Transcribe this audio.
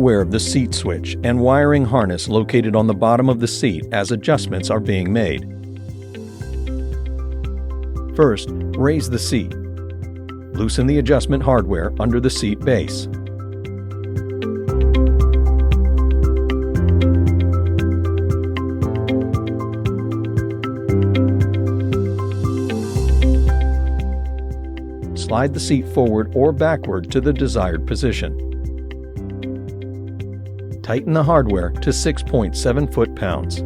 aware of the seat switch and wiring harness located on the bottom of the seat as adjustments are being made. First, raise the seat. Loosen the adjustment hardware under the seat base. Slide the seat forward or backward to the desired position. Tighten the hardware to 6.7 foot-pounds.